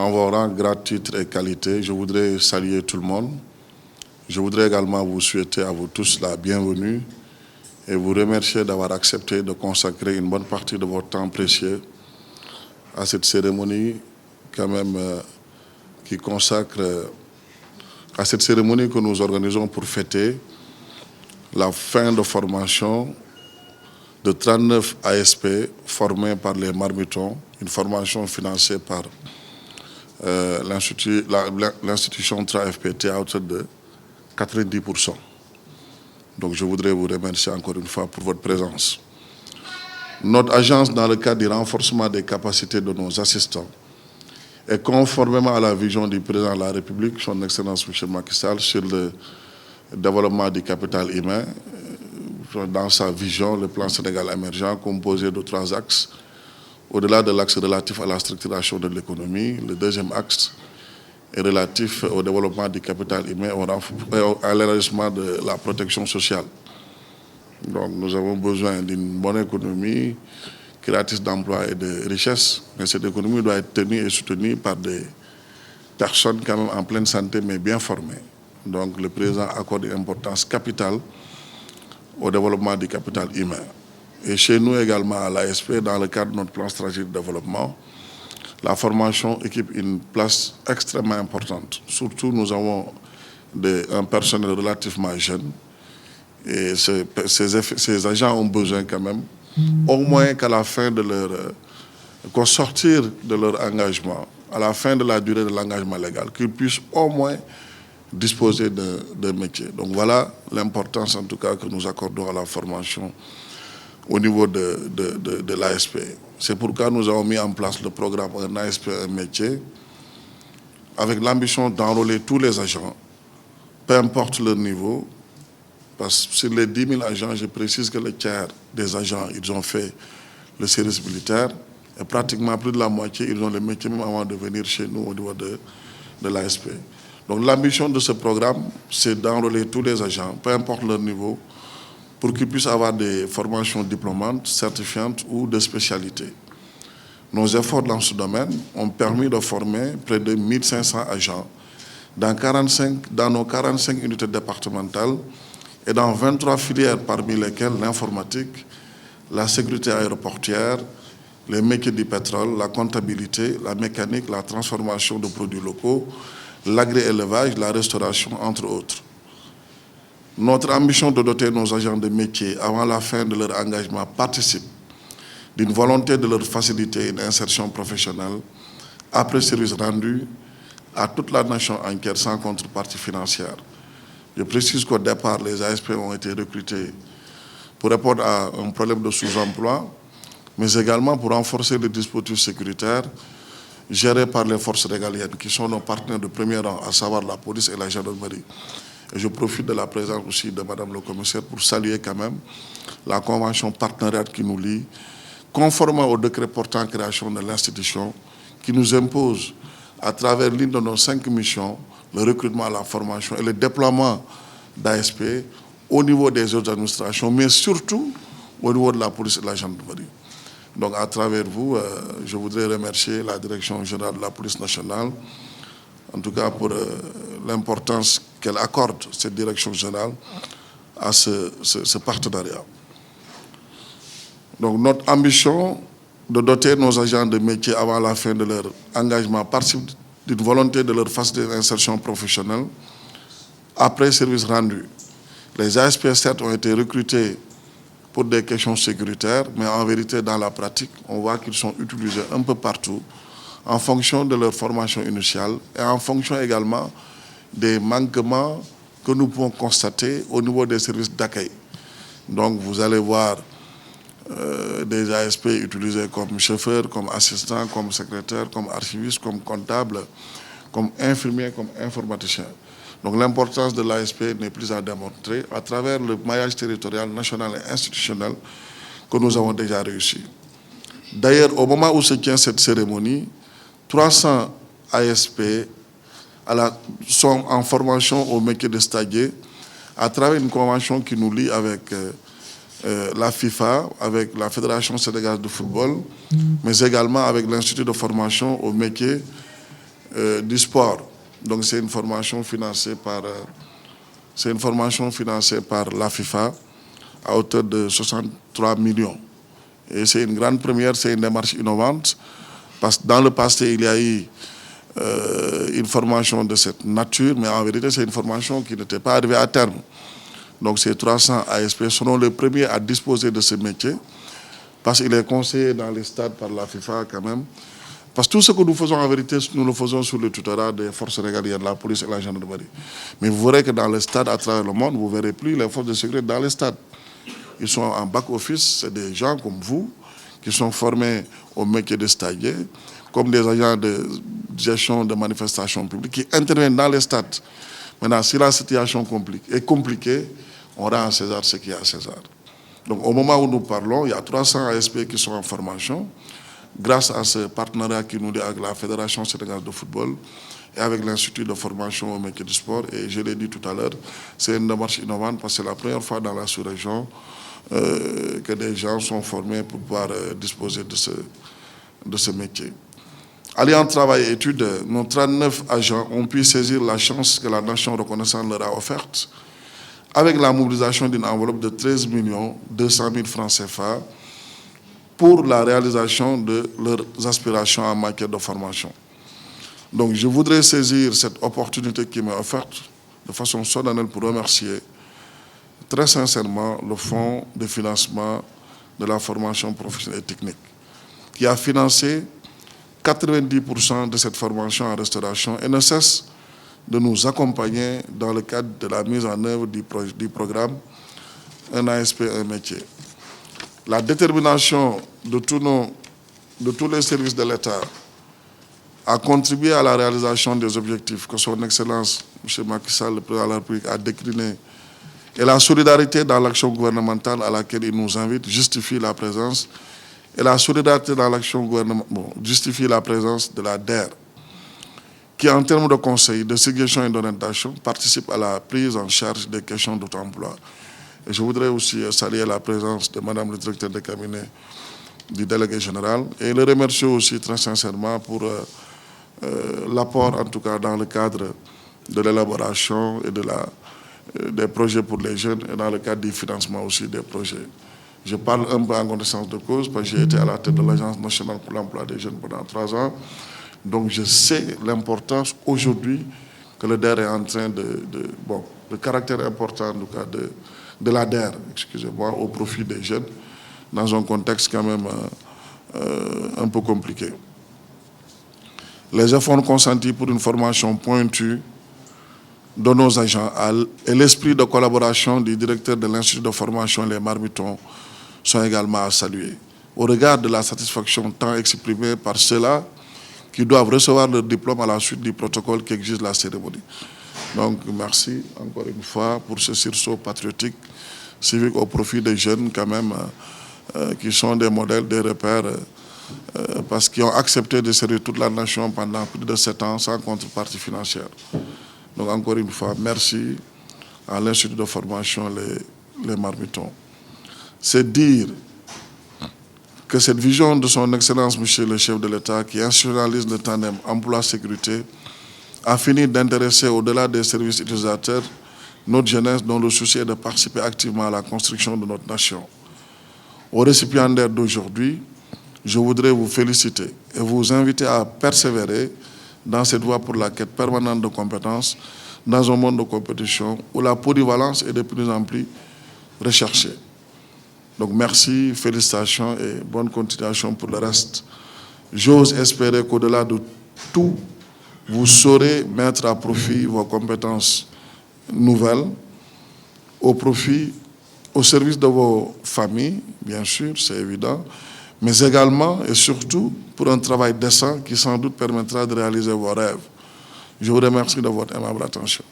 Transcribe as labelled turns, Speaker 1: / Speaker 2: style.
Speaker 1: en vos rangs, grade, titre et qualité, je voudrais saluer tout le monde. Je voudrais également vous souhaiter à vous tous la bienvenue et vous remercier d'avoir accepté de consacrer une bonne partie de votre temps précieux à cette cérémonie quand même qui consacre à cette cérémonie que nous organisons pour fêter la fin de formation de 39 ASP formés par les Marmitons, une formation financée par l'institution TRA-FPT à hauteur de 90%. Donc je voudrais vous remercier encore une fois pour votre présence. Notre agence, dans le cadre du renforcement des capacités de nos assistants, et conformément à la vision du président de la République, son Excellence M. Macky Sall, sur le développement du capital humain, dans sa vision, le plan Sénégal émergent, composé de 3 axes. Au-delà de l'axe relatif à la structuration de l'économie, le deuxième axe est relatif au développement du capital humain et à l'élargissement de la protection sociale. Donc nous avons besoin d'une bonne économie créatrice d'emplois et de richesses, mais cette économie doit être tenue et soutenue par des personnes quand même en pleine santé mais bien formées. Donc le président accorde une importance capitale au développement du capital humain. Et chez nous également à l'ASP, dans le cadre de notre plan stratégique de développement, la formation occupe une place extrêmement importante. Surtout, nous avons un personnel relativement jeune et ces agents ont besoin quand même, au moins qu'à la fin de qu'au sortir de leur engagement, à la fin de la durée de l'engagement légal, qu'ils puissent au moins disposer d'un métier. Donc voilà l'importance en tout cas que nous accordons à la formation au niveau de l'ASP. C'est pourquoi nous avons mis en place le programme Un ASP, un métier, avec l'ambition d'enrôler tous les agents, peu importe leur niveau, parce que sur les 10 000 agents, je précise que le tiers des agents, ils ont fait le service militaire, et pratiquement plus de la moitié, ils ont le métier même avant de venir chez nous au niveau de l'ASP. Donc l'ambition de ce programme, c'est d'enrôler tous les agents, peu importe leur niveau, pour qu'ils puissent avoir des formations diplômantes, certifiantes ou de spécialité. Nos efforts dans ce domaine ont permis de former près de 1500 agents dans nos 45 unités départementales et dans 23 filières, parmi lesquelles l'informatique, la sécurité aéroportuaire, les métiers du pétrole, la comptabilité, la mécanique, la transformation de produits locaux, l'agri-élevage, la restauration, entre autres. Notre ambition de doter nos agents de métier avant la fin de leur engagement participe d'une volonté de leur faciliter une insertion professionnelle après service rendu à toute la nation entière sans contrepartie financière. Je précise qu'au départ, les ASP ont été recrutés pour répondre à un problème de sous-emploi, mais également pour renforcer les dispositifs sécuritaires gérés par les forces régaliennes, qui sont nos partenaires de premier rang, à savoir la police et la gendarmerie. Et je profite de la présence aussi de Madame le commissaire pour saluer quand même la convention partenariat qui nous lie, conformément au décret portant création de l'institution, qui nous impose, à travers l'une de nos 5 missions, le recrutement, la formation et le déploiement d'ASP au niveau des autres administrations, mais surtout au niveau de la police et de la gendarmerie. Donc à travers vous, je voudrais remercier la Direction générale de la police nationale, en tout cas pour l'importance qu'elle accorde, cette direction générale, à ce partenariat. Donc notre ambition de doter nos agents de métier avant la fin de leur engagement participe d'une volonté de leur faciliter l'insertion professionnelle après service rendu. Les ASP, certes, ont été recrutés pour des questions sécuritaires, mais en vérité, dans la pratique, on voit qu'ils sont utilisés un peu partout en fonction de leur formation initiale et en fonction également des manquements que nous pouvons constater au niveau des services d'accueil. Donc vous allez voir des ASP utilisés comme chauffeurs, comme assistants, comme secrétaires, comme archivistes, comme comptables, comme infirmiers, comme informaticiens. Donc l'importance de l'ASP n'est plus à démontrer à travers le maillage territorial, national et institutionnel que nous avons déjà réussi. D'ailleurs, au moment où se tient cette cérémonie, 300 ASP sont en formation au métier de stagiaire à travers une convention qui nous lie avec la FIFA, avec la Fédération sénégalaise de football, mais également avec l'Institut de formation au métier du sport. Donc c'est une formation financée par la FIFA à hauteur de 63 millions. Et c'est une grande première, c'est une démarche innovante, parce que dans le passé, il y a eu une formation de cette nature, mais en vérité, c'est une formation qui n'était pas arrivée à terme. Donc ces 300 ASP seront les premiers à disposer de ce métier, parce qu'il est conseillé dans les stades par la FIFA quand même. Parce que tout ce que nous faisons en vérité, nous le faisons sous le tutorat des forces régaliennes, la police et la gendarmerie. Mais vous verrez que dans les stades à travers le monde, vous ne verrez plus les forces de sécurité dans les stades. Ils sont en back-office, c'est des gens comme vous qui sont formés au métier de stagiaire, comme des agents de gestion de manifestations publiques qui interviennent dans les stades. Maintenant, si la situation est compliquée, on rend à César ce qu'il y a à César. Donc au moment où nous parlons, il y a 300 ASP qui sont en formation, grâce à ce partenariat qui nous lie avec la Fédération sénégalaise de football et avec l'Institut de formation au métier du sport. Et je l'ai dit tout à l'heure, c'est une démarche innovante parce que c'est la première fois dans la sous-région que des gens sont formés pour pouvoir disposer de ce métier. Alliant travail et études, nos 39 agents ont pu saisir la chance que la nation reconnaissante leur a offerte avec la mobilisation d'une enveloppe de 13 200 000 francs CFA pour la réalisation de leurs aspirations en matière de formation. Donc je voudrais saisir cette opportunité qui m'est offerte de façon solennelle pour remercier très sincèrement le Fonds de financement de la formation professionnelle et technique qui a financé 90% de cette formation en restauration et ne cesse de nous accompagner dans le cadre de la mise en œuvre du programme Un ASP, un métier. La détermination de tous les services de l'État a contribué à la réalisation des objectifs que son Excellence, M. Macky Sall, le Président de la République, a déclinés. Et la solidarité dans l'action gouvernementale à laquelle il nous invite justifie la présence. Et la solidarité dans l'action gouvernementale justifie la présence de la DER, qui en termes de conseil, de suggestions et d'orientation, participe à la prise en charge des questions d'auto-emploi. Et je voudrais aussi saluer la présence de Madame le directeur de cabinet du délégué général et le remercier aussi très sincèrement pour l'apport, en tout cas dans le cadre de l'élaboration et des projets pour les jeunes et dans le cadre du financement aussi des projets. Je parle un peu en connaissance de cause parce que j'ai été à la tête de l'Agence nationale pour l'emploi des jeunes pendant 3 ans. Donc je sais l'importance aujourd'hui que le DER est en train le caractère important en tout cas de la DER, excusez-moi, au profit des jeunes, dans un contexte quand même un peu compliqué. Les efforts consentis pour une formation pointue de nos agents et l'esprit de collaboration du directeur de l'Institut de formation Les Marmitons sont également à saluer, au regard de la satisfaction tant exprimée par ceux-là qui doivent recevoir leur diplôme à la suite du protocole qui exige la cérémonie. Donc merci encore une fois pour ce sursaut patriotique, civique au profit des jeunes quand même, qui sont des modèles, des repères, parce qu'ils ont accepté de servir toute la nation pendant plus de 7 ans sans contrepartie financière. Donc encore une fois, merci à l'Institut de formation Les Marmitons. C'est dire que cette vision de son Excellence, Monsieur le chef de l'État, qui institutionnalise le tandem emploi-sécurité, a fini d'intéresser au-delà des services utilisateurs notre jeunesse dont le souci est de participer activement à la construction de notre nation. Aux récipiendaires d'aujourd'hui, je voudrais vous féliciter et vous inviter à persévérer dans cette voie pour la quête permanente de compétences dans un monde de compétition où la polyvalence est de plus en plus recherchée. Donc merci, félicitations et bonne continuation pour le reste. J'ose espérer qu'au-delà de tout, vous saurez mettre à profit vos compétences nouvelles au service de vos familles, bien sûr, c'est évident, mais également et surtout pour un travail décent qui sans doute permettra de réaliser vos rêves. Je vous remercie de votre aimable attention.